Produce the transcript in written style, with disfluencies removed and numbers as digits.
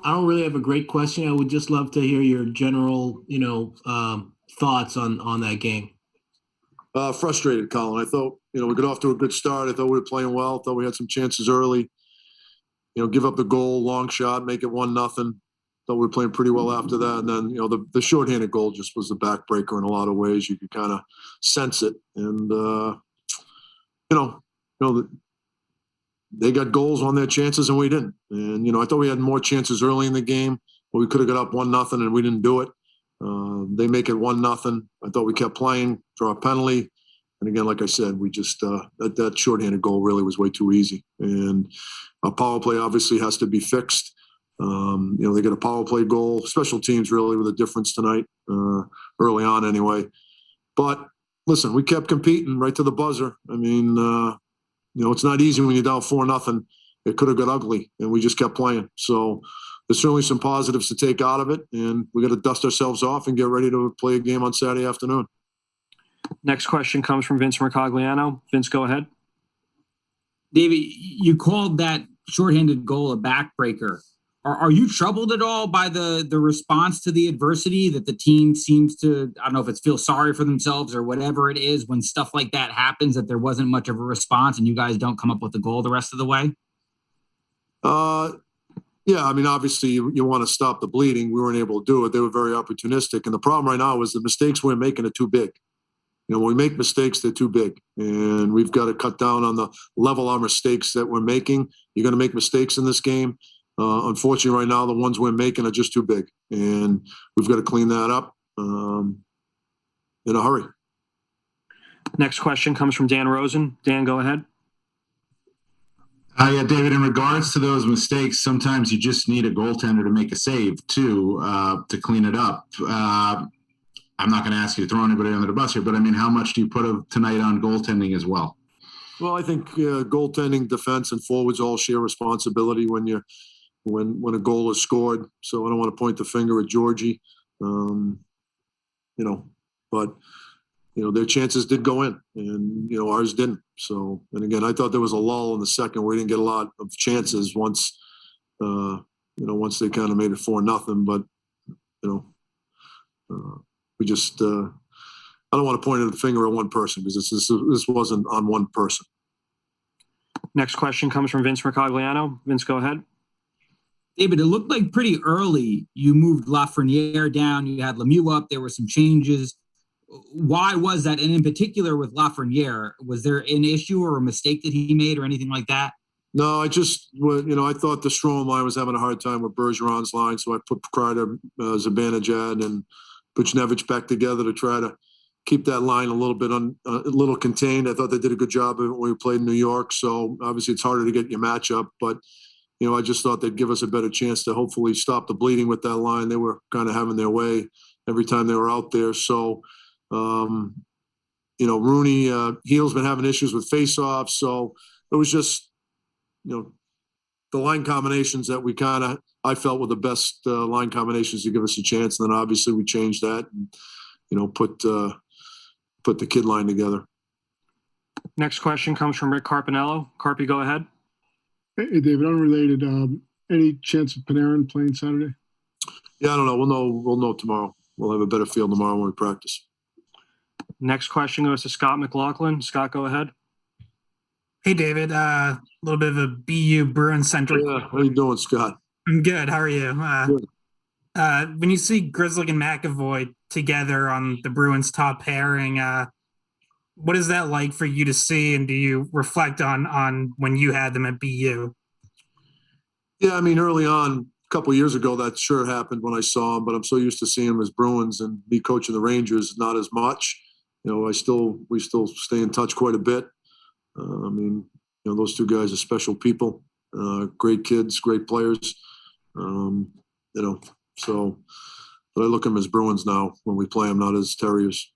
I don't really have a great question. I would just love to hear your general, thoughts on that game. Frustrated, Colin. I thought, we got off to a good start. I thought we were playing well. Thought we had some chances early. Give up the goal, long shot, make it 1-0. Thought we were playing pretty well after that. And then, the shorthanded goal just was the backbreaker in a lot of ways. You could kind of sense it. And, they got goals on their chances and we didn't. And, I thought we had more chances early in the game, but we could have got up 1-0 and we didn't do it. They make it 1-0. I thought we kept playing, draw a penalty. And again, like I said, we just, that shorthanded goal really was way too easy. And our power play obviously has to be fixed. They got a power play goal. Special teams really were the difference tonight, early on anyway. But listen, we kept competing right to the buzzer. I mean, it's not easy when you're down 4-0. It could have got ugly, and we just kept playing. So there's certainly some positives to take out of it, and we got to dust ourselves off and get ready to play a game on Saturday afternoon. Next question comes from Vince Mercogliano. Vince, go ahead. David, you called that shorthanded goal a backbreaker. Are you troubled at all by the response to the adversity that the team seems to, I don't know if it's feel sorry for themselves or whatever it is, when stuff like that happens, that there wasn't much of a response and you guys don't come up with a goal the rest of the way? Yeah, I mean, obviously you want to stop the bleeding. We weren't able to do it. They were very opportunistic. And the problem right now is the mistakes we're making are too big. When we make mistakes, they're too big. And we've got to cut down on the level of mistakes that we're making. You're going to make mistakes in this game. Unfortunately, right now, the ones we're making are just too big. And we've got to clean that up in a hurry. Next question comes from Dan Rosen. Dan, go ahead. Yeah, David, in regards to those mistakes, sometimes you just need a goaltender to make a save, too, to clean it up. I'm not going to ask you to throw anybody under the bus here, but, I mean, how much do you put tonight on goaltending as well? Well, I think goaltending, defense, and forwards all share responsibility when a goal is scored. So I don't want to point the finger at Georgie, but their chances did go in, and ours didn't. So, and again, I thought there was a lull in the second where we didn't get a lot of chances once once they kind of made it 4-0. But we just I don't want to point the finger at one person because this wasn't on one person. Next question comes from Vince Mercogliano. Vince, go ahead. David, it looked like pretty early you moved Lafreniere down. You had Lemieux up. There were some changes. Why was that? And in particular with Lafreniere, was there an issue or a mistake that he made or anything like that? No, I thought the Strom line was having a hard time with Bergeron's line, so I put Kreider, Zibanejad, and Buchnevich back together to try to keep that line a little contained. I thought they did a good job when we played in New York. So obviously it's harder to get your matchup, but I just thought they'd give us a better chance to hopefully stop the bleeding with that line. They were kind of having their way every time they were out there. So, Rooney, Heel's been having issues with faceoffs. So it was just, the line combinations that I felt were the best line combinations to give us a chance. And then obviously we changed that and, put the kid line together. Next question comes from Rick Carpinello. Carpy, go ahead. Hey, David, unrelated. Any chance of Panarin playing Saturday? Yeah, I don't know. We'll know tomorrow. We'll have a better feel tomorrow when we practice. Next question goes to Scott McLaughlin. Scott, go ahead. Hey, David. A little bit of a BU Bruins-centric. Yeah, how you doing, Scott? I'm good. How are you? Good. When you see Grzelcyk and McAvoy together on the Bruins' top pairing, what is that like for you to see, and do you reflect on when you had them at BU? Yeah, I mean, early on, a couple of years ago, that sure happened when I saw them, but I'm so used to seeing them as Bruins, and me coaching the Rangers, not as much. We still stay in touch quite a bit. Those two guys are special people, great kids, great players. So, but I look at them as Bruins now when we play them, not as Terriers.